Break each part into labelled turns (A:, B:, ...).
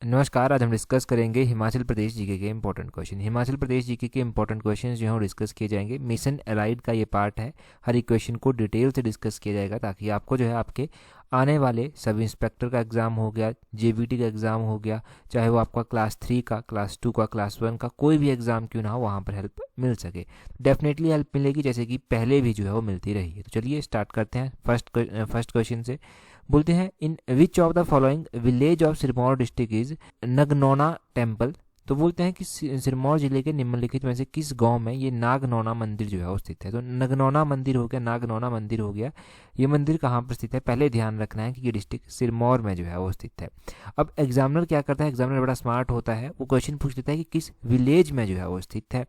A: नमस्कार। आज हम डिस्कस करेंगे हिमाचल प्रदेश जीके के important question. Himachal Pradesh GK के इंपॉर्टेंट क्वेश्चन जो हैं वो डिस्कस किए जाएंगे। मिशन एलाइड का ये पार्ट है। हर एक क्वेश्चन को डिटेल से डिस्कस किया जाएगा ताकि आपको जो है आपके आने वाले सब इंस्पेक्टर का एग्ज़ाम हो गया, जेबीटी का एग्ज़ाम हो गया, चाहे वो आपका क्लास 3 का, क्लास 2 का, क्लास 1 का कोई भी एग्ज़ाम क्यों ना हो, वहाँ पर हेल्प मिल सके। डेफिनेटली हेल्प मिलेगी, जैसे कि पहले भी जो है वो मिलती रही है। तो चलिए स्टार्ट करते हैं फर्स्ट क्वेश्चन से। बोलते हैं in which of the following village of Sirmaur district is Nagnauna temple. तो बोलते हैं कि सिरमौर जिले के निम्नलिखित में से किस गांव में ये नागनौना मंदिर जो है वो स्थित है। तो नगनौना मंदिर हो गया, नागनौना मंदिर हो गया। ये मंदिर कहाँ पर स्थित है, पहले ध्यान रखना है कि ये डिस्ट्रिक्ट सिरमौर में जो है वो स्थित है। अब एग्जामिनर क्या करता है, एग्जामिनर बड़ा स्मार्ट होता है, वो क्वेश्चन पूछ लेता है कि किस विलेज में जो है वो स्थित है।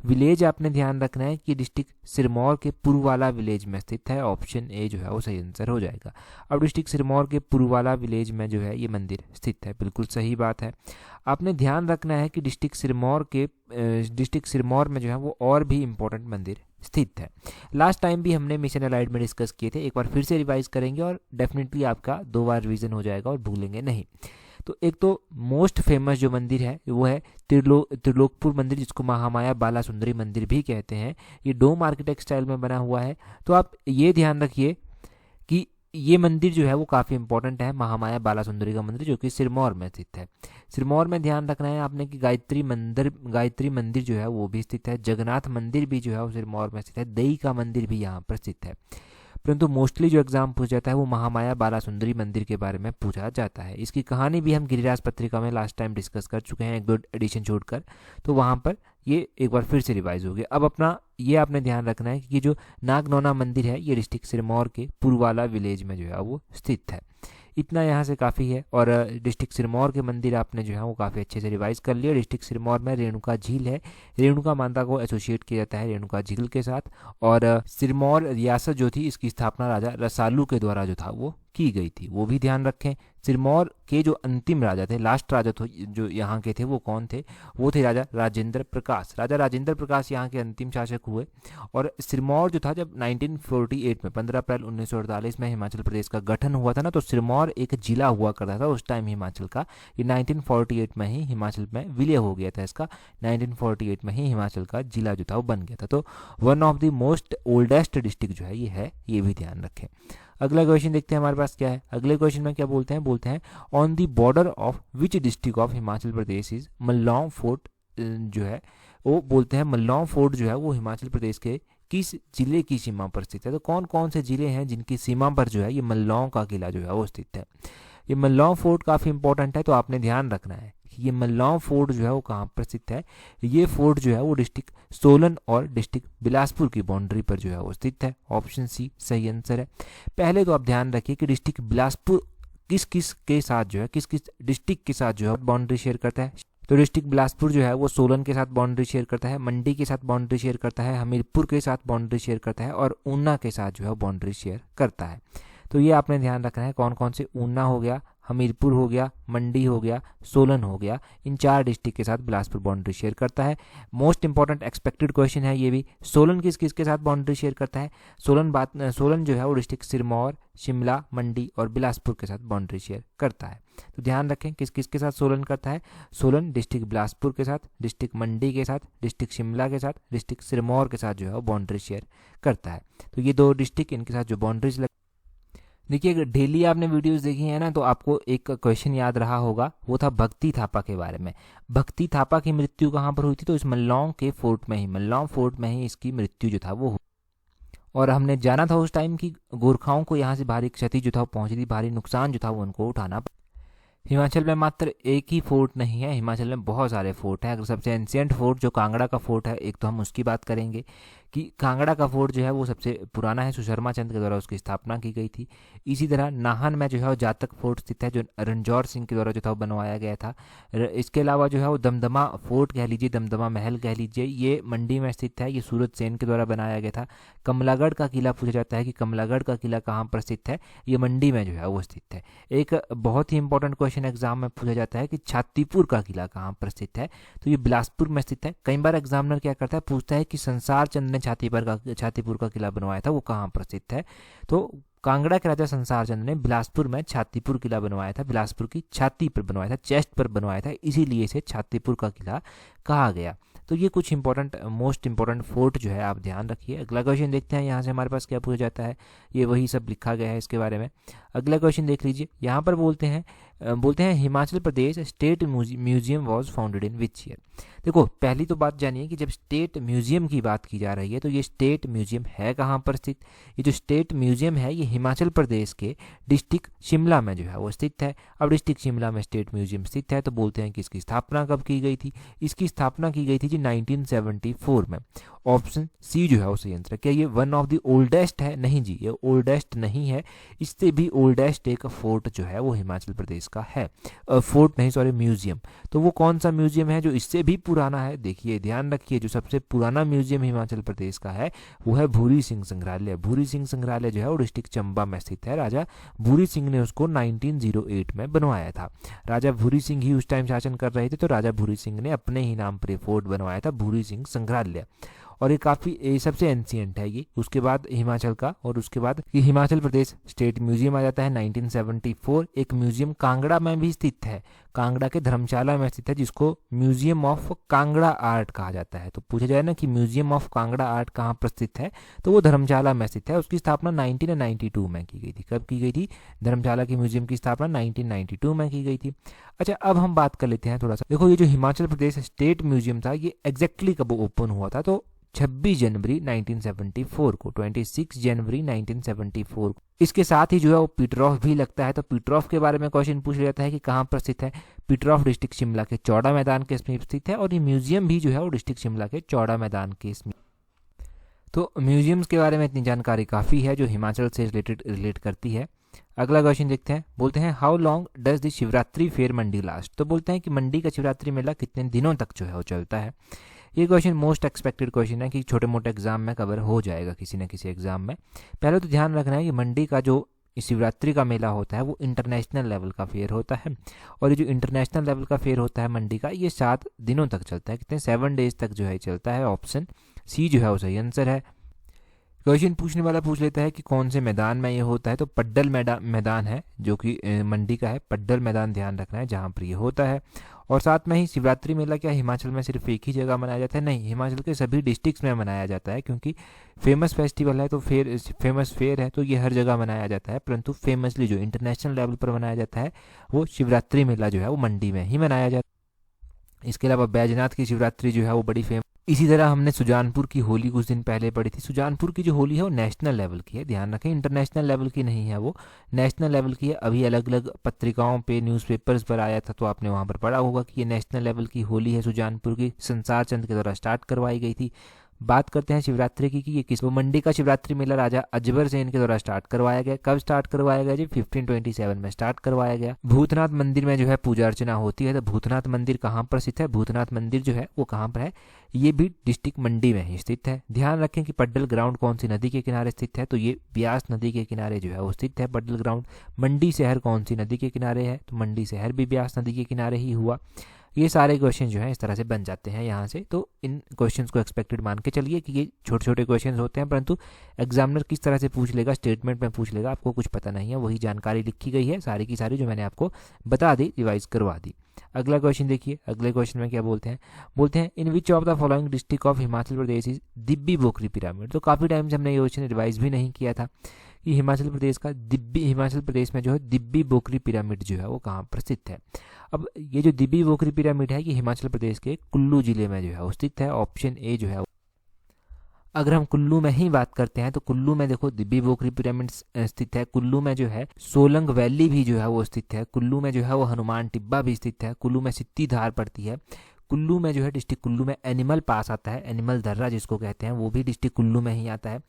A: विलेज आपने ध्यान रखना है कि डिस्ट्रिक्ट सिरमौर के पुरवाला विलेज में स्थित है। ऑप्शन ए जो है वो सही आंसर हो जाएगा। अब डिस्ट्रिक्ट सिरमौर के पुरवाला विलेज में जो है ये मंदिर स्थित है, बिल्कुल सही बात है। आपने ध्यान रखना है कि डिस्ट्रिक्ट सिरमौर में जो है वो और भी इंपॉर्टेंट मंदिर स्थित है। लास्ट टाइम भी हमने मिशन एलाइड में डिस्कस किए थे, एक बार फिर से रिवाइज करेंगे और डेफिनेटली आपका 2 बार रिवीजन हो जाएगा और भूलेंगे नहीं। तो एक तो मोस्ट फेमस जो मंदिर है वो है त्रिलोकपुर मंदिर, जिसको महामाया बाला सुंदरी मंदिर भी कहते हैं। ये डोम आर्किटेक्ट स्टाइल में बना हुआ है। तो आप ये ध्यान रखिए कि ये मंदिर जो है वो काफ़ी इंपॉर्टेंट है, महामाया बाला सुंदरी का मंदिर, जो कि सिरमौर में स्थित है। सिरमौर में ध्यान रखना है आपने कि गायत्री मंदिर जो है वो भी स्थित है। जगन्नाथ मंदिर भी जो है वो सिरमौर में स्थित है। दई का मंदिर भी यहाँ पर स्थित है। परंतु मोस्टली जो एग्जाम पूछा जाता है वो महामाया बाला सुंदरी मंदिर के बारे में पूछा जाता है। इसकी कहानी भी हम गिरिराज पत्रिका में लास्ट टाइम डिस्कस कर चुके हैं, 1-2 एडिशन छोड़कर, तो वहाँ पर ये एक बार फिर से रिवाइज हो गया। अब अपना ये आपने ध्यान रखना है कि जो नागनौना मंदिर है ये डिस्ट्रिक्ट सिरमौर के पुरवाला विलेज में जो है वो स्थित है। इतना यहाँ से काफ़ी है। और डिस्ट्रिक्ट सिरमौर के मंदिर आपने जो है वो काफ़ी अच्छे से रिवाइज कर लिया। डिस्ट्रिक्ट सिरमौर में रेणुका झील है, रेणुका माता को एसोसिएट किया जाता है रेणुका झील के साथ। और सिरमौर रियासत जो थी इसकी स्थापना राजा रसालू के द्वारा जो था वो की गई थी, वो भी ध्यान रखें। सिरमौर के जो अंतिम राजा थे, लास्ट राजा जो यहाँ के थे, वो कौन थे, वो थे राजा राजेंद्र प्रकाश। राजा राजेंद्र प्रकाश यहाँ के अंतिम शासक हुए। और सिरमौर जो था, जब 1948 में 15 अप्रैल 1948 में हिमाचल प्रदेश का गठन हुआ था ना, तो सिरमौर एक जिला हुआ करता था उस टाइम हिमाचल का। ये 1948 में ही हिमाचल में विलय हो गया था इसका। 1948 में ही हिमाचल का जिला जो था वो बन गया था। तो one of the most oldest district जो है, ये भी ध्यान रखें। अगला क्वेश्चन देखते हैं हमारे पास क्या है। अगले क्वेश्चन में क्या बोलते हैं on the border of which district of Himachal Pradesh is Malaun fort. जो है वो बोलते हैं मल्लौंग फोर्ट जो है वो हिमाचल प्रदेश के किस जिले की सीमा पर स्थित है। तो कौन कौन से जिले हैं जिनकी सीमा पर जो है ये मल्लौंग का किला जो है वो स्थित है। ये मल्लौंग फोर्ट काफ़ी इंपॉर्टेंट है, तो आपने ध्यान रखना है कि ये मल्लौंग फोर्ट जो है वो कहाँ पर स्थित है। ये फोर्ट जो है वो डिस्ट्रिक्ट सोलन और डिस्ट्रिक्ट बिलासपुर की बाउंड्री पर जो है वो स्थित है। ऑप्शन सी सही आंसर है। पहले तो आप ध्यान रखिए कि डिस्ट्रिक्ट बिलासपुर किस किस के साथ जो है, किस किस डिस्ट्रिक्ट के साथ जो है बाउंड्री शेयर करता है। तो डिस्ट्रिक्ट बिलासपुर जो है वो सोलन के साथ बाउंड्री शेयर करता है, मंडी के साथ बाउंड्री शेयर करता है, हमीरपुर के साथ बाउंड्री शेयर करता है और ऊना के साथ जो है बाउंड्री शेयर करता है। तो ये आपने ध्यान रखना है कौन कौन से, ऊना हो गया, हमीरपुर हो गया, मंडी हो गया, सोलन हो गया, इन 4 डिस्ट्रिक्ट के साथ बिलासपुर बाउंड्री शेयर करता है। मोस्ट इंपॉर्टेंट एक्सपेक्टेड क्वेश्चन है ये भी। सोलन किस किस के साथ बाउंड्री शेयर करता है। सोलन जो है वो डिस्ट्रिक्ट सिरमौर, शिमला, मंडी और बिलासपुर के साथ बाउंड्री शेयर करता है। तो ध्यान रखें किस किस के साथ सोलन करता है। सोलन डिस्ट्रिक्ट बिलासपुर के साथ, डिस्ट्रिक्ट मंडी के साथ, डिस्ट्रिक्ट शिमला के साथ, डिस्ट्रिक्ट सिरमौर के साथ जो है वो बाउंड्री शेयर करता है। तो ये 2 डिस्ट्रिक्ट, इनके साथ जो बाउंड्रीज देखिए, डेली आपने वीडियोस देखी है ना, तो आपको एक क्वेश्चन याद रहा होगा, वो था भक्ति थापा के बारे में। भक्ति थापा की मृत्यु कहाँ पर हुई थी, तो इस मल्लौंग के फोर्ट में ही, मल्लौंग फोर्ट में ही इसकी मृत्यु जो था वो हुई। और हमने जाना था उस टाइम की गोरखाओं को यहाँ से भारी क्षति जो था वो पहुंची थी, भारी नुकसान जो था वो उनको उठाना। हिमाचल में मात्र एक ही फोर्ट नहीं है, हिमाचल में बहुत सारे फोर्ट हैं। अगर सबसे एंशियंट फोर्ट जो कांगड़ा का फोर्ट है, एक तो हम उसकी बात करेंगे कि कांगड़ा का फोर्ट जो है वो सबसे पुराना है, सुशर्मा चंद के द्वारा उसकी स्थापना की गई थी। इसी तरह नाहन में जो है वो जातक फोर्ट स्थित है, जो रणजौर सिंह के द्वारा जो था वो बनवाया गया था। इसके अलावा जो है वो दमदमा फोर्ट कह लीजिए, दमदमा महल कह लीजिए, ये मंडी में स्थित है, ये सूरत सेन के द्वारा बनाया गया था। कमलागढ़ का किला पूछा जाता है कि कमलागढ़ का किला कहाँ पर स्थित है, ये मंडी में जो है वो स्थित है। एक बहुत ही इंपॉर्टेंट क्वेश्चन एग्जाम में पूछा जाता है कि छातीपुर का किला कहाँ पर स्थित है, तो ये बिलासपुर में स्थित है। कई बार एग्जामिनर क्या करता है, पूछता है कि संसार चंद ने छातीपुर का किला बनवाया था, वो कहाँ पर स्थित है। तो कांगड़ा के राजा संसार चंद्र ने बिलासपुर में छातीपुर किला बनवाया था, बिलासपुर की छाती पर बनवाया था, चेस्ट पर बनवाया था, इसीलिए इसे छातीपुर का किला कहा गया। तो ये कुछ इंपॉर्टेंट मोस्ट इंपॉर्टेंट फोर्ट जो है आप ध्यान रखिए। अगला क्वेश्चन देखते हैं यहाँ से हमारे पास क्या पूछा जाता है, ये वही सब लिखा गया है इसके बारे में। अगला क्वेश्चन देख लीजिए, यहाँ पर बोलते हैं Himachal Pradesh state museum was founded in which year. देखो पहली तो बात जानिए कि जब स्टेट म्यूजियम की बात की जा रही है तो ये स्टेट म्यूजियम है कहाँ पर स्थित। ये जो स्टेट म्यूजियम है ये हिमाचल प्रदेश के डिस्ट्रिक्ट शिमला में जो है वो स्थित है। अब डिस्ट्रिक्ट शिमला में स्टेट म्यूजियम स्थित है तो बोलते हैं कि इसकी स्थापना कब की गई थी। इसकी स्थापना की गई थी जी 1974 में। ऑप्शन सी जो है वो सही आंसर है। क्या ये वन ऑफ द ओल्डेस्ट है? नहीं जी, ये ओल्डेस्ट नहीं है, इससे भी ओल्डेस्ट एक फोर्ट जो है वो हिमाचल प्रदेश का है। फोर्ट नहीं सॉरी, म्यूजियम। तो वो कौन सा म्यूजियम है जो इससे भी पुराना है? देखिए ध्यान रखिए, जो सबसे पुराना म्यूजियम हिमाचल प्रदेश का है वो है भूरी सिंह संग्रहालय। भूरी सिंह संग्रहालय जो है वो डिस्ट्रिक्ट चंबा में स्थित है। राजा भूरी सिंह ने उसको 1908 में बनवाया था। राजा भूरी सिंह ही उस टाइम शासन कर रहे थे तो राजा भूरी सिंह ने अपने ही नाम पर फोर्ट बनवाया था, भूरी सिंह संग्रहालय। और ये काफ़ी सबसे एंशियंट है ये। उसके बाद हिमाचल का, और उसके बाद ये हिमाचल प्रदेश स्टेट म्यूजियम आ जाता है 1974। एक म्यूजियम कांगड़ा में भी स्थित है, कांगड़ा के धर्मशाला में स्थित है, जिसको म्यूजियम ऑफ कांगड़ा आर्ट कहा जाता है। तो पूछा जाए ना कि म्यूजियम ऑफ कांगड़ा आर्ट कहाँ पर स्थित है, तो वो धर्मशाला में स्थित है। उसकी स्थापना 1992 में की गई थी। कब की गई थी? धर्मशाला के म्यूजियम की स्थापना 1992 में की गई थी। अच्छा, अब हम बात कर लेते हैं थोड़ा सा। देखो ये जो हिमाचल प्रदेश स्टेट म्यूजियम था ये एग्जैक्टली कब ओपन हुआ था? तो 26 जनवरी 1974 को, 26 जनवरी 1974 को। इसके साथ ही जो है वो पीटरऑफ भी लगता है। तो पीटरऑफ के बारे में क्वेश्चन पूछ जाता है कि कहाँ पर स्थित है। पीटरऑफ डिस्ट्रिक्ट शिमला के चौड़ा मैदान के समीप स्थित है, और ये म्यूजियम भी जो है वो डिस्ट्रिक्ट शिमला के चौड़ा मैदान के समीप। तो म्यूजियम्स के बारे में इतनी जानकारी काफ़ी है जो हिमाचल से रिलेट करती है। अगला क्वेश्चन देखते हैं। बोलते हैं how long does the Shivratri fair Mandi last. तो बोलते हैं कि मंडी का शिवरात्रि मेला कितने दिनों तक जो है वो चलता है। ये क्वेश्चन मोस्ट एक्सपेक्टेड क्वेश्चन है कि छोटे मोटे एग्जाम में कवर हो जाएगा किसी न किसी एग्जाम में। पहले तो ध्यान रखना है कि मंडी का जो शिवरात्रि का मेला होता है वो इंटरनेशनल लेवल का फेयर होता है, और ये जो इंटरनेशनल लेवल का फेयर होता है मंडी का, ये 7 दिनों तक चलता है। कितने? 7 डेज तक जो है चलता है। ऑप्शन सी जो है वो सही आंसर है। क्वेश्चन पूछने वाला पूछ लेता है कि कौन से मैदान में ये होता है। तो पड्डल मैदान है जो कि मंडी का है। पड्डल मैदान ध्यान रखना है जहाँ पर ये होता है। और साथ में ही शिवरात्रि मेला क्या हिमाचल में सिर्फ एक ही जगह मनाया जाता है? नहीं, हिमाचल के सभी डिस्ट्रिक्ट्स में मनाया जाता है, क्योंकि फेमस फेस्टिवल है तो फेमस फेयर है तो ये हर जगह मनाया जाता है। परंतु फेमसली जो इंटरनेशनल लेवल पर मनाया जाता है वो शिवरात्रि मेला जो है वो मंडी में ही मनाया जाता है। इसके अलावा बैजनाथ की शिवरात्रि जो है वो बड़ी फेमस। इसी तरह हमने सुजानपुर की होली कुछ दिन पहले पढ़ी थी। सुजानपुर की जो होली है वो नेशनल लेवल की है, ध्यान रखें, इंटरनेशनल लेवल की नहीं है, वो नेशनल लेवल की है। अभी अलग अलग पत्रिकाओं पे न्यूज़पेपर्स पर आया था तो आपने वहाँ पर पढ़ा होगा कि ये नेशनल लेवल की होली है सुजानपुर की, संसार चंद के द्वारा स्टार्ट करवाई गई थी। बात करते हैं शिवरात्रि की कि ये किस मंडी का शिवरात्रि मेला राजा अजबर सेन के द्वारा स्टार्ट करवाया गया। कब स्टार्ट करवाया गया जी? 1527 में स्टार्ट करवाया गया। भूतनाथ मंदिर में जो है पूजा अर्चना होती है। तो भूतनाथ मंदिर कहाँ पर स्थित है? भूतनाथ मंदिर जो है वो कहाँ पर है? ये भी डिस्ट्रिक्ट मंडी में ही स्थित है। ध्यान रखें कि पड्डल ग्राउंड कौन सी नदी के किनारे स्थित है? तो ये ब्यास नदी के किनारे जो है वो स्थित है पड्डल ग्राउंड। मंडी शहर कौन सी नदी के किनारे है? तो मंडी शहर भी ब्यास नदी के किनारे ही हुआ। ये सारे क्वेश्चन जो हैं इस तरह से बन जाते हैं यहाँ से। तो इन क्वेश्चंस को एक्सपेक्टेड मान के चलिए कि ये छोटे छोटे क्वेश्चंस होते हैं, परंतु एग्जामिनर किस तरह से पूछ लेगा, स्टेटमेंट में पूछ लेगा, आपको कुछ पता नहीं है। वही जानकारी लिखी गई है सारी की सारी जो मैंने आपको बता दी, रिवाइज करवा दी। अगला क्वेश्चन देखिए। अगले क्वेश्चन में क्या बोलते हैं? बोलते हैं in which of the following district of Himachal Pradesh is Dibbi Bokri pyramid. तो काफ़ी टाइम से हमने ये क्वेश्चन रिवाइज भी नहीं किया था कि हिमाचल प्रदेश में जो है दिब्बी बोकरी पिरामिड जो है वो कहाँ पर स्थित है। अब ये जो दिब्बी बोकरी पिरामिड है ये हिमाचल प्रदेश के कुल्लू जिले में जो है वो स्थित है। ऑप्शन ए जो है। अगर हम कुल्लू में ही बात करते हैं तो कुल्लू में देखो दिब्बी बोकरी पिरामिड स्थित है। कुल्लू में जो है सोलंग वैली भी जो है वो स्थित है। कुल्लू में जो है वो हनुमान टिब्बा भी स्थित है। कुल्लू में सित्ती धार पड़ती है। कुल्लू में जो है डिस्ट्रिक्ट कुल्लू में एनिमल पास आता है, एनिमल दर्रा जिसको कहते हैं, वो भी डिस्ट्रिक्ट कुल्लू में ही आता है।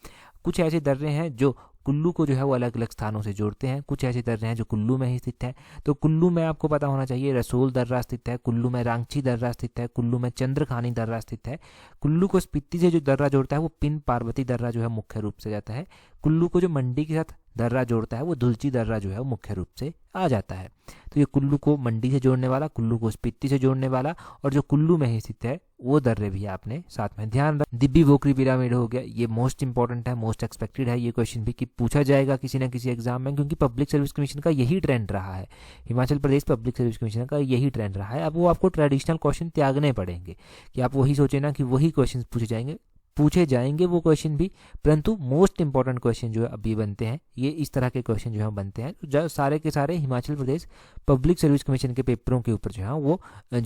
A: कुछ ऐसे दर्रे हैं जो कुल्लू को जो है वो अलग अलग स्थानों से जोड़ते हैं, कुछ ऐसे दर्रे हैं जो कुल्लू में ही स्थित है। तो कुल्लू में आपको पता होना चाहिए रसोल दर्रा स्थित है, कुल्लू में रांची दर्रा स्थित है, कुल्लू में चंद्रखानी दर्रा स्थित है। कुल्लू को स्पीति से जो दर्रा जोड़ता है वो पिन पार्वती दर्रा जो है मुख्य रूप से जाता है। कुल्लू को जो मंडी के साथ दर्रा जोड़ता है वो दुलची दर्रा जो है वो मुख्य रूप से आ जाता है। तो ये कुल्लू को मंडी से जोड़ने वाला, कुल्लू को स्पीति से जोड़ने वाला, और जो कुल्लू में ही स्थित है वो दर्रे भी आपने साथ में ध्यान रख। दिब्बी वोकरी पिरामिड हो गया, ये मोस्ट इंपॉर्टेंट है, मोस्ट एक्सपेक्टेड है ये क्वेश्चन भी कि पूछा जाएगा किसी ना किसी एग्जाम में, क्योंकि पब्लिक सर्विस कमीशन का यही ट्रेंड रहा है, Himachal Pradesh public service commission का यही ट्रेंड रहा है। अब वो आपको ट्रेडिशनल क्वेश्चन त्यागने पड़ेंगे कि आप वही सोचे ना कि वही क्वेश्चन पूछे जाएंगे वो क्वेश्चन भी, परंतु मोस्ट इंपॉर्टेंट क्वेश्चन जो है अभी बनते हैं, ये इस तरह के क्वेश्चन जो है बनते हैं जो सारे के सारे Himachal Pradesh public service commission के पेपरों के ऊपर जो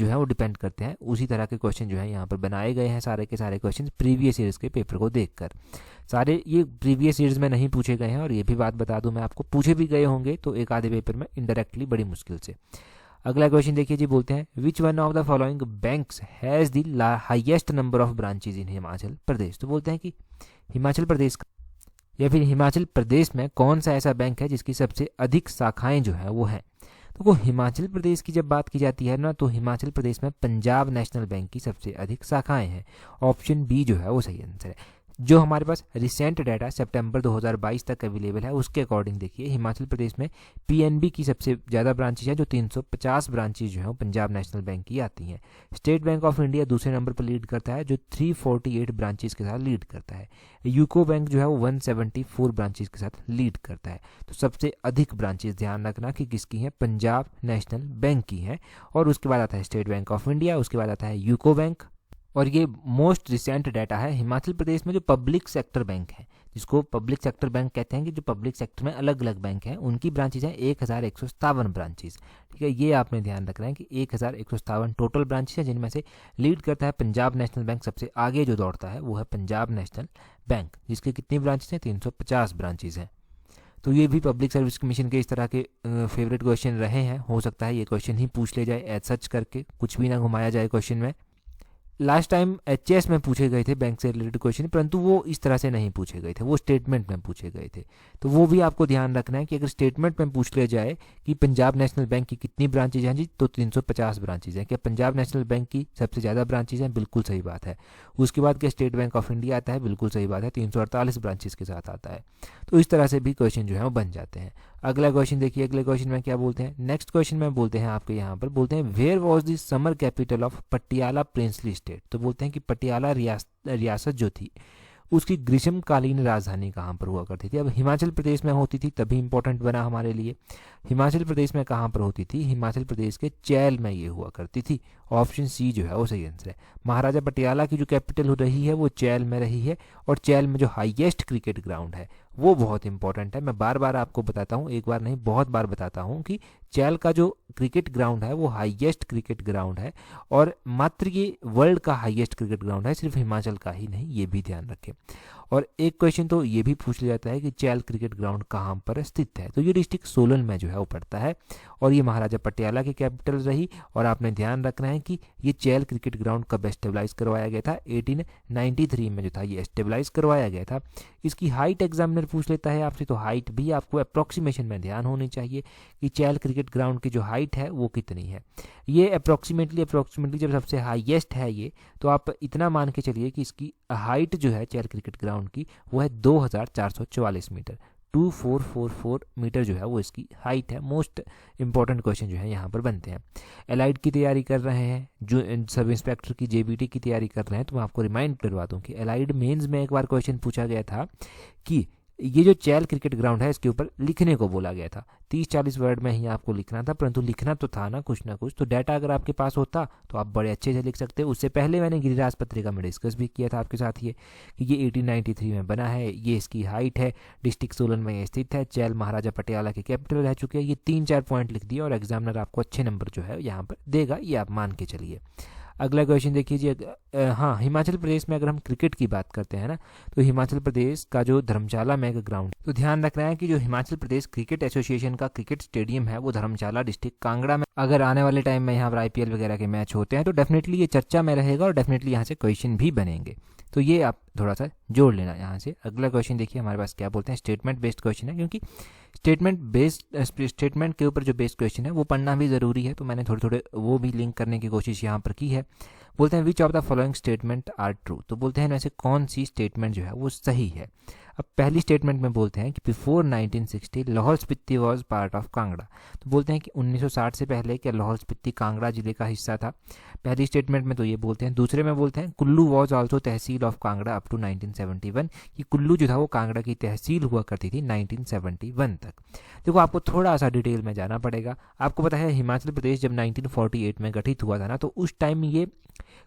A: है वो डिपेंड करते हैं। उसी तरह के क्वेश्चन जो है यहाँ पर बनाए गए हैं, सारे के सारे क्वेश्चन प्रीवियस ईयर्स के पेपर को देखकर। सारे ये प्रीवियस ईयर्स में नहीं पूछे गए हैं, और ये भी बात बता दूं मैं आपको, पूछे भी गए होंगे तो एक आधे पेपर में इनडायरेक्टली बड़ी मुश्किल से। अगला क्वेश्चन देखिए जी, बोलते हैं which one of the following banks has the highest number of branches in Himachal Pradesh. तो बोलते हैं कि हिमाचल प्रदेश या फिर हिमाचल प्रदेश में कौन सा ऐसा बैंक है जिसकी सबसे अधिक शाखाएं जो है वो हैं। तो वो हिमाचल प्रदेश की जब बात की जाती है ना, तो हिमाचल प्रदेश में पंजाब नेशनल बैंक की सबसे अधिक शाखाएं हैं। ऑप्शन बी जो है वो सही आंसर है। जो हमारे पास रिसेंट डाटा सितंबर 2022 तक अवेलेबल है उसके अकॉर्डिंग देखिए, हिमाचल प्रदेश में पीएनबी की सबसे ज़्यादा ब्रांचेज है, जो 350 ब्रांचेज जो है पंजाब नेशनल बैंक की आती हैं। स्टेट बैंक ऑफ इंडिया दूसरे नंबर पर लीड करता है, जो 348 ब्रांचेज के साथ लीड करता है। यूको बैंक जो है वो 174 ब्रांचेज के साथ लीड करता है। तो सबसे अधिक ब्रांचेज ध्यान रखना कि किसकी हैं, पंजाब नेशनल बैंक की हैं, और उसके बाद आता है स्टेट बैंक ऑफ इंडिया, उसके बाद आता है यूको बैंक। और ये मोस्ट रिसेंट डाटा है। हिमाचल प्रदेश में जो पब्लिक सेक्टर बैंक है, जिसको पब्लिक सेक्टर बैंक कहते हैं, कि जो पब्लिक सेक्टर में अलग अलग बैंक हैं, उनकी ब्रांचेज हैं 1157 ब्रांचेज। ठीक है, ये आपने ध्यान रखना है कि 1157 टोटल ब्रांचेज है, जिनमें से लीड करता है पंजाब नेशनल बैंक। सबसे आगे जो दौड़ता है वो है पंजाब नेशनल बैंक, जिसके कितनी ब्रांचेज हैं, 350 ब्रांचेज हैं। तो ये भी पब्लिक सर्विस कमीशन के इस तरह के फेवरेट क्वेश्चन रहे हैं। हो सकता है ये क्वेश्चन ही पूछ ले जाए एज सच करके, कुछ भी ना घुमाया जाए क्वेश्चन में। लास्ट टाइम एचएस में पूछे गए थे बैंक से रिलेटेड क्वेश्चन, परंतु वो इस तरह से नहीं पूछे गए थे, वो स्टेटमेंट में पूछे गए थे। तो वो भी आपको ध्यान रखना है कि अगर स्टेटमेंट में पूछ लिया जाए कि पंजाब नेशनल बैंक की कितनी ब्रांचेज हैं जी, तो 350 ब्रांचेज हैं। क्या पंजाब नेशनल बैंक की सबसे ज़्यादा ब्रांचेज हैं? बिल्कुल सही बात है। उसके बाद क्या स्टेट बैंक ऑफ इंडिया आता है? बिल्कुल सही बात है, 348 ब्रांचेज के साथ आता है। तो इस तरह से भी क्वेश्चन जो है वो बन जाते हैं। अगला क्वेश्चन देखिए, अगले क्वेश्चन में क्या बोलते हैं, नेक्स्ट क्वेश्चन में बोलते हैं आपके यहाँ पर, बोलते हैं where was the summer capital of Patiala princely state. तो बोलते हैं कि पटियाला रियासत जो थी उसकी ग्रीष्मकालीन राजधानी कहाँ पर हुआ करती थी। अब हिमाचल प्रदेश में होती थी, तभी इंपॉर्टेंट बना हमारे लिए। हिमाचल प्रदेश में कहाँ पर होती थी? हिमाचल प्रदेश के चैल में ये हुआ करती थी। ऑप्शन सी जो है वो सही आंसर है। महाराजा पटियाला की जो कैपिटल हो रही है वो चैल में रही है, और चैल में जो हाईएस्ट क्रिकेट ग्राउंड है वो बहुत इंपॉर्टेंट है। मैं बार बार आपको बताता हूँ, एक बार नहीं बहुत बार बताता हूँ कि चैल का जो क्रिकेट ग्राउंड है वो हाईएस्ट क्रिकेट ग्राउंड है, और मात्र ये वर्ल्ड का हाईएस्ट क्रिकेट ग्राउंड है, सिर्फ हिमाचल का ही नहीं, ये भी ध्यान रखें। और एक क्वेश्चन तो ये भी पूछ लिया जाता है कि चैल क्रिकेट ग्राउंड कहाँ पर स्थित है। तो ये डिस्ट्रिक्ट सोलन में जो है वो पड़ता है, और ये महाराजा पटियाला की कैपिटल रही। और आपने ध्यान रखना है कि ये चैल क्रिकेट ग्राउंड कब एस्टेबलाइज करवाया गया था? 1893 में जो था ये एस्टेबलाइज करवाया गया था। इसकी हाइट एग्जामिनर पूछ लेता है आपसे, तो हाइट भी आपको अप्रोक्सीमेशन में ध्यान होनी चाहिए कि चैल क्रिकेट ग्राउंड की जो हाइट है वो कितनी है। ये अप्रोक्सीमेटली जब सबसे हाईएस्ट है ये, तो आप इतना मान के चलिए कि इसकी हाइट जो है चैल क्रिकेट ग्राउंड की वो है 2444 मीटर, 2444 मीटर जो है वो इसकी हाइट है। मोस्ट इंपॉर्टेंट क्वेश्चन जो है यहाँ पर बनते हैं। एलाइड की तैयारी कर रहे हैं, जो सब इंस्पेक्टर की जेबीटी की तैयारी कर रहे हैं, तो मैं आपको रिमाइंड करवा दूं कि एलाइड मेंस में एक बार क्वेश्चन पूछा गया था कि ये जो चैल क्रिकेट ग्राउंड है इसके ऊपर लिखने को बोला गया था। 30-40 वर्ड में ही आपको लिखना था, परंतु लिखना तो था ना कुछ। तो डाटा अगर आपके पास होता तो आप बड़े अच्छे से लिख सकते। उससे पहले मैंने गिरिराज पत्रिका में डिस्कस भी किया था आपके साथ ये कि ये 1893 में बना है, ये इसकी हाइट है, डिस्ट्रिक्ट सोलन में ये स्थित है, चैल महाराजा पटियाला की कैपिटल रह चुके हैं। ये 3-4 पॉइंट लिख दिए और एग्जामिनर आपको अच्छे नंबर जो है यहाँ पर देगा, ये आप मान के चलिए। अगला क्वेश्चन देखिए जी, हाँ, हिमाचल प्रदेश में अगर हम क्रिकेट की बात करते हैं ना, तो हिमाचल प्रदेश का जो धर्मशाला में एक ग्राउंड, तो ध्यान रखना है कि जो हिमाचल प्रदेश क्रिकेट एसोसिएशन का क्रिकेट स्टेडियम है वो धर्मशाला डिस्ट्रिक्ट कांगड़ा में, अगर आने वाले टाइम में यहाँ पर आईपीएल वगैरह के मैच होते हैं तो डेफिनेटली ये चर्चा में रहेगा और डेफिनेटली यहाँ से क्वेश्चन भी बनेंगे। तो ये आप थोड़ा सा जोड़ लेना यहाँ से। अगला क्वेश्चन देखिए हमारे पास क्या बोलते हैं, स्टेटमेंट बेस्ड क्वेश्चन है, क्योंकि स्टेटमेंट के ऊपर जो बेस्ड क्वेश्चन है वो पढ़ना भी ज़रूरी है, तो मैंने थोड़े वो भी लिंक करने की कोशिश यहाँ पर की है। बोलते हैं which of the following statement are true, तो बोलते हैं ऐसे कौन सी स्टेटमेंट जो है वो सही है। अब पहली स्टेटमेंट में बोलते हैं कि before 1960 Lahaul Spiti was part of Kangra, तो बोलते हैं कि 1960 से पहले क्या लाहौल स्पीति कांगड़ा जिले का हिस्सा था, पहली स्टेटमेंट में तो ये बोलते हैं। दूसरे में बोलते हैं Kullu was also tehsil of Kangra up to 1971, कि कुल्लू जो था वो कांगड़ा की तहसील हुआ करती थी 1971 तक। देखो आपको थोड़ा सा डिटेल में जाना पड़ेगा। आपको पता है हिमाचल प्रदेश जब 1948 में गठित हुआ था ना, तो उस टाइम ये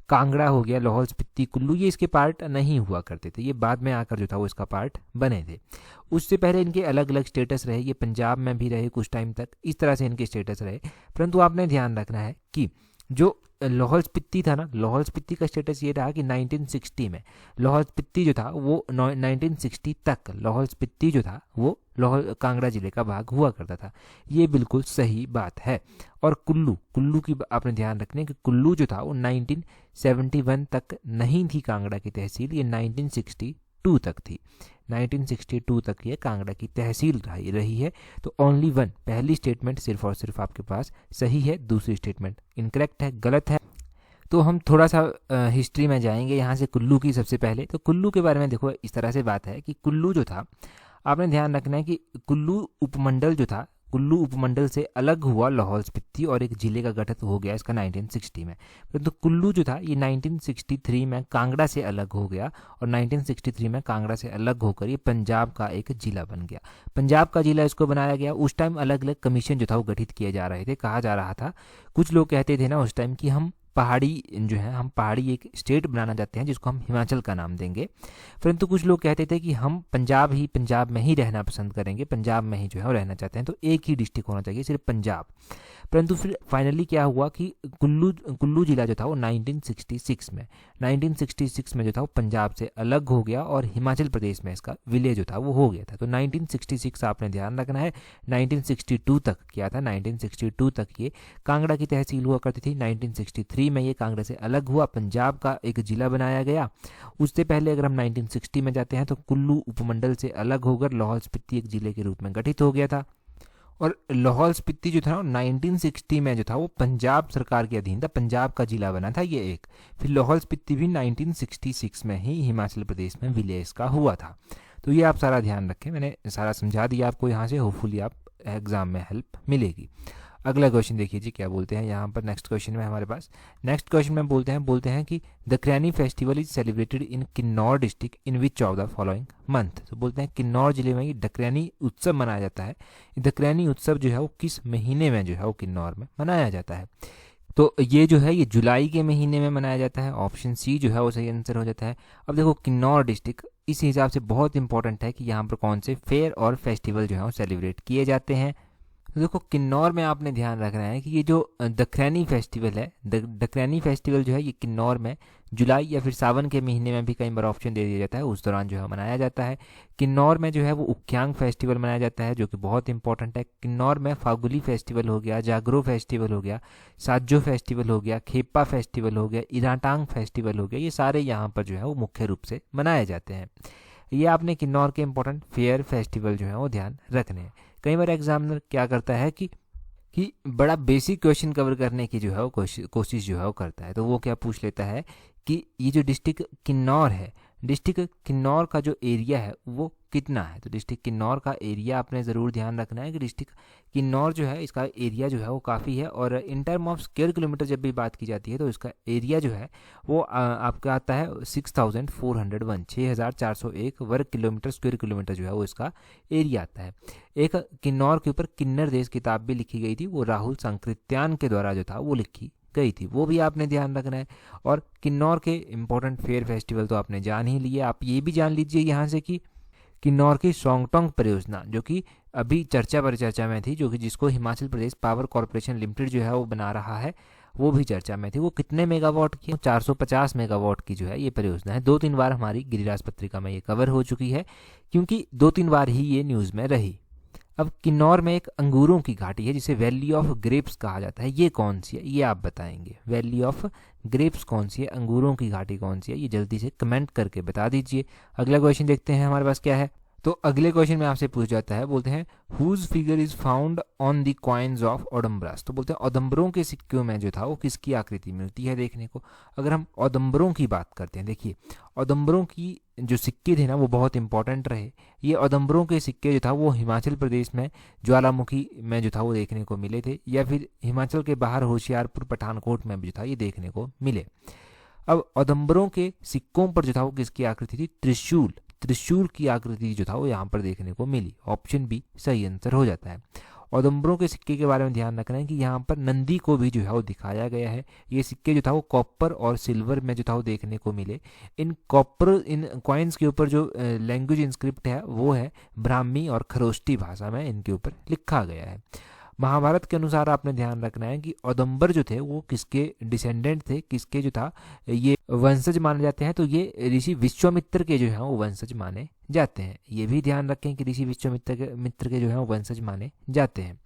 A: कांगड़ा हो गया, लाहौल स्पीति, कुल्लू, ये इसके पार्ट नहीं हुआ करते थे, ये बाद में आकर जो था वो इसका पार्ट बने थे। उससे पहले इनके अलग अलग स्टेटस रहे, ये पंजाब में भी रहे कुछ टाइम तक, इस तरह से इनके स्टेटस रहे। परंतु आपने ध्यान रखना है कि जो लाहौल स्पीति था ना, लाहौल स्पीति का स्टेटस ये रहा कि 1960 में लाहौल स्पीति जो था वो 1960 तक लाहौल स्पीति जो था वो लाहौल कांगड़ा जिले का भाग हुआ करता था, ये बिल्कुल सही बात है। और कुल्लू की आपने ध्यान रखना है कि कुल्लू जो था वो 1971 तक नहीं थी कांगड़ा की तहसील, ये 1962 तक थी, 1962 तक ये कांगड़ा की तहसील रही है। तो ओनली वन, पहली स्टेटमेंट सिर्फ और सिर्फ आपके पास सही है, दूसरी स्टेटमेंट इनकरेक्ट है, गलत है। तो हम थोड़ा सा हिस्ट्री में जाएंगे यहाँ से कुल्लू की सबसे पहले। तो कुल्लू के बारे में देखो इस तरह से बात है कि कुल्लू जो था, आपने ध्यान रखना है कि कुल्लू उपमंडल जो था, कुल्लू उपमंडल से अलग हुआ लाहौल स्पीति और एक जिले का गठन हो गया इसका 1960 में। परंतु कुल्लू जो था ये 1963 में कांगड़ा से अलग हो गया, और 1963 में कांगड़ा से अलग होकर ये पंजाब का एक जिला बन गया, पंजाब का जिला इसको बनाया गया। उस टाइम अलग अलग कमीशन जो था वो गठित किए जा रहे थे, कहा जा रहा था, कुछ लोग कहते थे ना उस टाइम कि हम पहाड़ी जो है, हम पहाड़ी एक स्टेट बनाना चाहते हैं जिसको हम हिमाचल का नाम देंगे। परंतु कुछ लोग कहते थे कि हम पंजाब में ही रहना पसंद करेंगे, पंजाब में ही जो है वो रहना चाहते हैं, तो एक ही डिस्ट्रिक्ट होना चाहिए, सिर्फ पंजाब। परंतु फिर फाइनली क्या हुआ कि कुल्लू जिला जो था वो 1966 में जो था वो पंजाब से अलग हो गया और हिमाचल प्रदेश में इसका विलय जो था वो हो गया था। तो 1966 आपने ध्यान रखना है, 1962 तक क्या था, 1962 तक ये कांगड़ा की तहसील हुआ करती थी, 1963 में ये कांगड़ा से अलग हुआ, पंजाब का एक जिला बनाया गया। उससे पहले अगर हम 1960 में जाते हैं तो कुल्लू उपमंडल से अलग होकर लाहौल स्पीति एक जिले के रूप में गठित हो गया था। और लाहौल स्पीति जो था 1960 में जो था वो पंजाब सरकार के अधीन था, पंजाब का जिला बना था ये एक। फिर लाहौल स्पीति भी 1966 में ही हिमाचल प्रदेश में विलय इसका हुआ था। तो ये आप सारा ध्यान रखें, मैंने सारा समझा दिया आपको यहाँ से, होपफुली आप एग्जाम में हेल्प मिलेगी। अगला क्वेश्चन देखिए जी क्या बोलते हैं यहाँ पर, नेक्स्ट क्वेश्चन में हमारे पास, नेक्स्ट क्वेश्चन में बोलते हैं कि the cranny festival is celebrated in Kinnaur district in which of the following month. तो बोलते हैं किन्नौर जिले में ये दक्रैनी उत्सव मनाया जाता है। दक्रैनी उत्सव जो है वो किस महीने में जो है वो किन्नौर में मनाया जाता है। तो ये जो है ये जुलाई के महीने में मनाया जाता है, ऑप्शन सी जो है वो सही आंसर हो जाता है। अब देखो किन्नौर डिस्ट्रिक्ट इस हिसाब से बहुत इंपॉर्टेंट है कि यहाँ पर कौन से फेयर और फेस्टिवल जो है वो सेलिब्रेट किए जाते हैं। तो देखो किन्नौर में आपने ध्यान रखना है कि ये जो दक्रैनी फेस्टिवल है, दक्रैनी फेस्टिवल जो है ये किन्नौर में जुलाई या फिर सावन के महीने में भी कई बार ऑप्शन दे दिया जाता है, उस दौरान जो है मनाया जाता है। किन्नौर में जो है वो उख्यांग फेस्टिवल मनाया जाता है जो कि बहुत इंपॉर्टेंट है। किन्नौर में फागुली फेस्टिवल हो गया, जागरो फेस्टिवल हो गया, साजो फेस्टिवल हो गया, खेपा फेस्टिवल हो गया, इराटांग फेस्टिवल हो गया, ये सारे यहाँ पर जो है वो मुख्य रूप से मनाए जाते हैं। ये आपने किन्नौर के इंपॉर्टेंट फेयर फेस्टिवल जो है वो ध्यान रखने हैं। कई बार एग्जामिनर क्या करता है कि बड़ा बेसिक क्वेश्चन कवर करने की जो है वो कोशिश जो है वो करता है, तो वो क्या पूछ लेता है कि ये जो डिस्ट्रिक्ट किन्नौर है, डिस्ट्रिक्ट किन्नौर का जो एरिया है वो कितना है। तो डिस्ट्रिक्ट किन्नौर का एरिया आपने ज़रूर ध्यान रखना है कि डिस्ट्रिक्ट किन्नौर जो है इसका एरिया जो है वो काफ़ी है, और in term of square kilometre जब भी बात की जाती है तो इसका एरिया जो है वो आपका आता है 6401, 6401 वर्ग किलोमीटर, स्क्वायर किलोमीटर जो है वो इसका एरिया आता है। एक किन्नौर के ऊपर किन्नर देश किताब भी लिखी गई थी, वो राहुल सांकृत्यायन के द्वारा जो था वो लिखी गई थी, वो भी आपने ध्यान रखना है। और किन्नौर के इंपॉर्टेंट फेयर फेस्टिवल तो आपने जान ही लिए। आप ये भी जान लीजिए यहाँ से कि किन्नौर की सोंगटोंग परियोजना जो कि अभी चर्चा में थी, जो कि जिसको Himachal Pradesh power corporation limited जो है वो बना रहा है, वो भी चर्चा में थी। वो कितने मेगावाट की, 450 मेगावाट की जो है ये परियोजना है। 2-3 बार हमारी गिरिराज पत्रिका में ये कवर हो चुकी है, क्योंकि 2-3 बार ही ये न्यूज़ में रही। अब किन्नौर में एक अंगूरों की घाटी है जिसे वैली ऑफ ग्रेप्स कहा जाता है, ये कौन सी है ये आप बताएंगे। वैली ऑफ ग्रेप्स कौन सी है, अंगूरों की घाटी कौन सी है, ये जल्दी से कमेंट करके बता दीजिए। अगला क्वेश्चन देखते हैं हमारे पास क्या है। तो अगले क्वेश्चन में आपसे पूछ जाता है, बोलते हैं whose figure is found on the coins of Audumbaras. तो बोलते हैं ओडम्बरों के सिक्कों में जो था वो किसकी आकृति मिलती है देखने को। अगर हम ओडम्बरों की बात करते हैं, देखिए ओडम्बरों की जो सिक्के थे ना वो बहुत इंपॉर्टेंट रहे। ये ओडम्बरों के सिक्के जो था वो हिमाचल प्रदेश में ज्वालामुखी में जो था वो देखने को मिले थे, या फिर हिमाचल के बाहर होशियारपुर पठानकोट में भी जो था ये देखने को मिले। अब ओडम्बरों के सिक्कों पर जो था वो किसकी आकृति थी, त्रिशूल, त्रिशूल की आकृति जो था वो यहाँ पर देखने को मिली। ऑप्शन बी सही आंसर हो जाता है। ओडम्बरों के सिक्के के बारे में ध्यान रखना है कि यहाँ पर नंदी को भी जो है वो दिखाया गया है। ये सिक्के जो था वो कॉपर और सिल्वर में जो था वो देखने को मिले। इन कॉइन्स के ऊपर जो लैंग्वेज इंस्क्रिप्ट है वो है ब्राह्मी और खरोष्टी भाषा में इनके ऊपर लिखा गया है। महाभारत के अनुसार आपने ध्यान रखना है कि ओडम्बर जो थे वो किसके डिसेंडेंट थे, किसके जो था ये वंशज माने जाते हैं। तो ये ऋषि विश्वामित्र के जो है वो वंशज माने जाते हैं। ये भी ध्यान रखें कि ऋषि विश्वामित्र के जो है वो वंशज माने जाते हैं।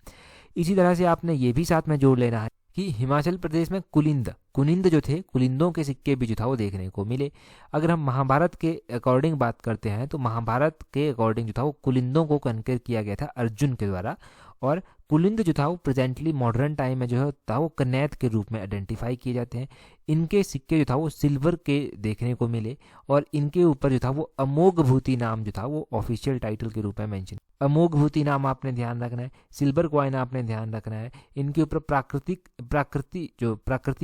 A: इसी तरह से आपने ये भी साथ में जोड़ लेना है कि हिमाचल प्रदेश में कुनिंद जो थे, कुलिंदों के सिक्के भी जो था वो देखने को मिले। अगर हम महाभारत के अकॉर्डिंग बात करते हैं तो महाभारत के अकॉर्डिंग जो था वो कुलिंदों को कनकर किया गया था अर्जुन के द्वारा, और कुलिंद जो था वो प्रेजेंटली मॉडर्न टाइम में जो था वो कनैत के रूप में आइडेंटिफाई किए जाते हैं। इनके सिक्के जो था वो सिल्वर के देखने को मिले, और इनके ऊपर जो था वो अमोघभूति नाम जो था वो ऑफिशियल टाइटल के रूप में मेंशन। अमोघभूति नाम आपने ध्यान रखना है, सिल्वर कॉइन आपने ध्यान रखना है। इनके ऊपर प्राकृति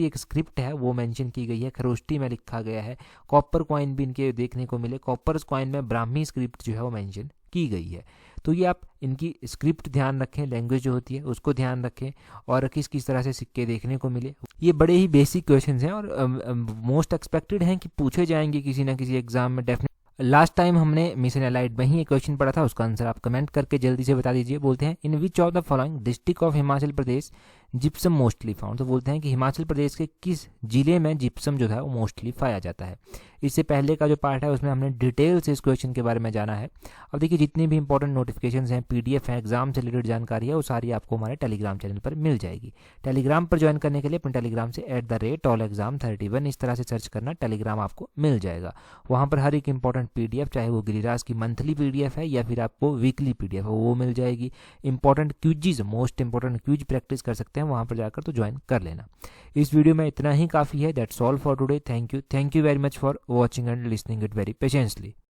A: एक स्क्रिप्ट है वो मेंशन की गई है, खरोष्टी में लिखा गया है। कॉपर कॉइन भी इनके देखने को मिले, कॉपर कॉइन में ब्राह्मी स्क्रिप्ट जो है वो मेंशन की गई है। तो ये आप इनकी स्क्रिप्ट ध्यान रखें, लैंग्वेज जो होती है उसको ध्यान रखें, और किस किस तरह से सिक्के देखने को मिले। ये बड़े ही बेसिक क्वेश्चंस हैं और मोस्ट एक्सपेक्टेड हैं कि पूछे जाएंगे किसी ना किसी एग्जाम में डेफिनेट। लास्ट टाइम हमने मिशन एलाइड में ही एक क्वेश्चन पढ़ा था, उसका आंसर आप कमेंट करके जल्दी से बता दीजिए। बोलते हैं in which of the following district of Himachal Pradesh gypsum mostly found. तो बोलते हैं कि हिमाचल प्रदेश के किस जिले में जिप्सम जो है वो मोस्टली पाया जाता है। इससे पहले का जो पार्ट है उसमें हमने डिटेल से इस क्वेश्चन के बारे में जाना है। अब देखिए जितनी भी इंपॉर्टेंट नोटिफिकेशंस हैं, पीडीएफ है, एग्जाम से रिलेटेड जानकारी है, वो सारी आपको हमारे टेलीग्राम चैनल पर मिल जाएगी। टेलीग्राम पर ज्वाइन करने के लिए अपने टेलीग्राम से @allexam31 इस तरह से सर्च करना, टेलीग्राम आपको मिल जाएगा। वहाँ पर हर एक इंपॉर्टेंट पीडीएफ, चाहे वो गिरिराज की मंथली पीडीएफ है या फिर आपको वीकली पीडीएफ है, वो मिल जाएगी। Important quizzes, most important quiz practice कर सकते हैं वहाँ पर जाकर, तो ज्वाइन कर लेना। इस वीडियो में इतना ही काफ़ी है। That's all for today. Thank you very much for watching and listening it very patiently.